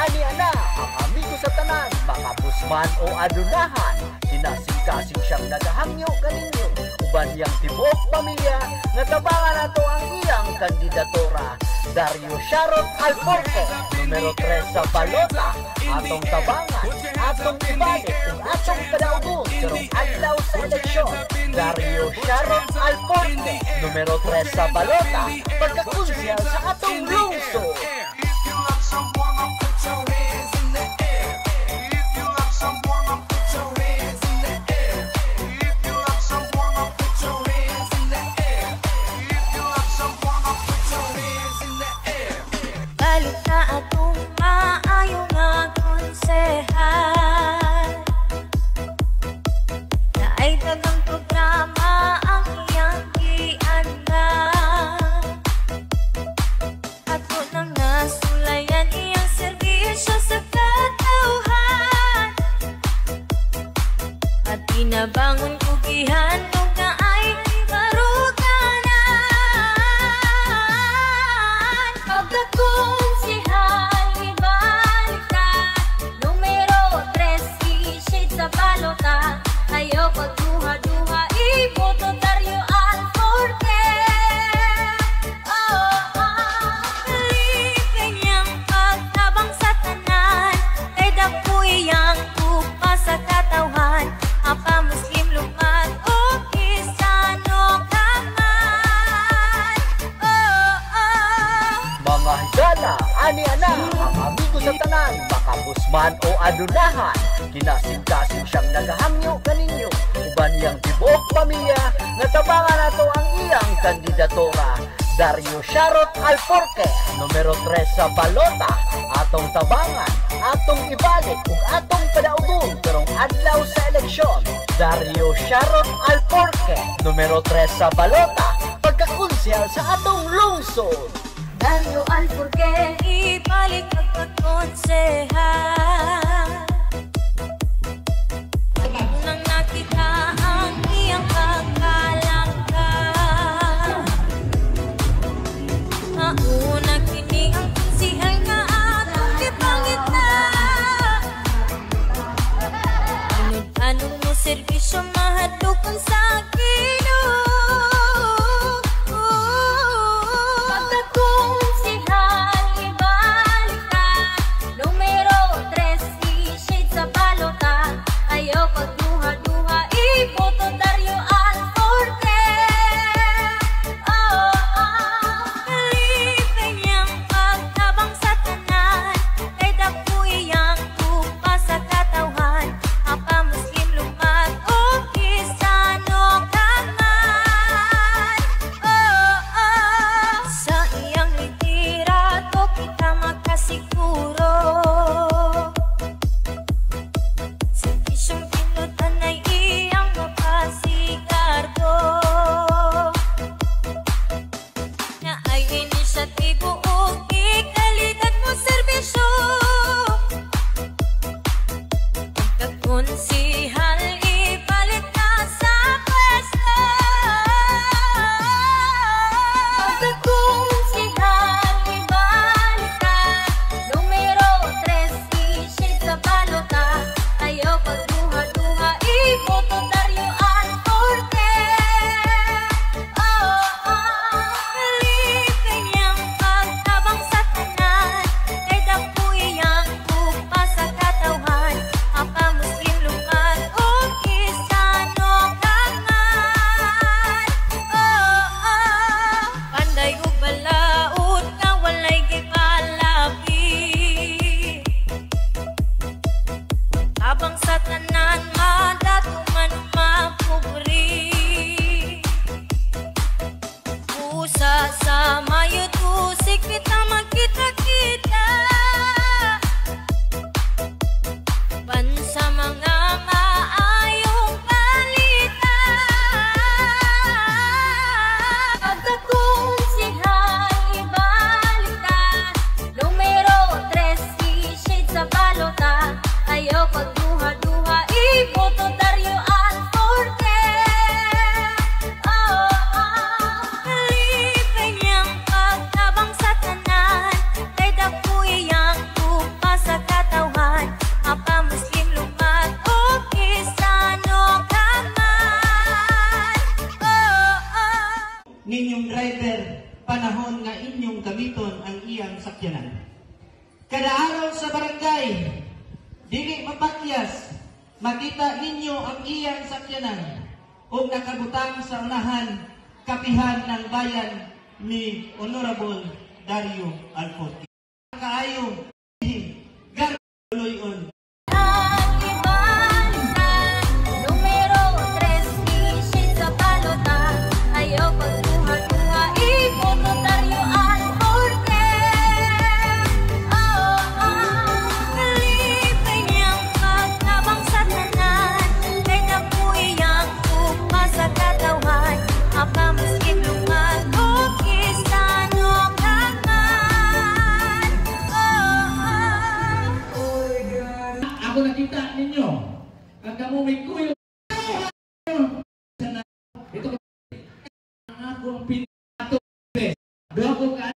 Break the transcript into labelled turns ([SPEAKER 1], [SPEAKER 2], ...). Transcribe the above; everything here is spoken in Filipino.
[SPEAKER 1] ani ana ang amigo sa tanan, makapusman o adunahan, kinasing-kasing siyang nagahangyo kaninyo, uban yang tibok pamilya, nga tabangan nato ang iyang kandidatura. Dario Sharon Alforque, numero 3 sa balota, atong tabangan, atong ibalik, ug atong kadaugon, karong adlaw sa eleksyon. Dario Sharon Alforque, numero 3 sa balota, pagkakonsyal sa atong lungsod.
[SPEAKER 2] Nabangon kugihan nung na ay maruganan. Pagkakonsihal ibalikan, numero 3 shade sa balota. Ayaw pagduha-duha, iboto Dario Alforque. Kalipin niyang pagtabang sa tanan, kay dapoy yang upa sa katawhan. Apa Muslim lumat o Kristiyano kaman.
[SPEAKER 1] Mga higala, ani ana ang amigo sa tanan, makapusman o adunahan, kinasing-kasing siyang nagahangyo kaninyo, uban yang tibok pamilya, nga tabangan nato ang iyang kandidatura. Dario Sharon Alforque, numero 3 sa balota, atong tabangan, atong ibalik, ug atong padaugon karong adlaw sa eleksyon. Dario Sharon Alforque, numero 3 sa balota, pagkakonsyal sa atong lungsod.
[SPEAKER 2] Dario Alforque, ibalik pagkakonsehal. Unang nakita ang iyang pagkalangka, mauna kini ang konsehal nga atong gipangita. Anong mo serbisyo mahadlokon sa Ginoo. Pagkakonsehal ibalik
[SPEAKER 3] sakyanan. Kada araw sa barangay, dili mapakyas, makita ninyo ang iyang sakyanan o nakabutang sa unahan kapihan ng bayan ni Honorable Dario Alforte. Kaayo, garuloyon.
[SPEAKER 2] Ang ibalikan, numero 3, isin sa balota. Ayaw pagkuha-kuha, iboto Dario Alforte. Kalipay niyang pagtabang sa tanan, kay napuy ang tupa sa katawan. Apa maskin lumagok, isanong hangan.
[SPEAKER 4] Ako nakita ninyo, ang kamo may kuyo. Ito ang akong pinato. Doon ko ka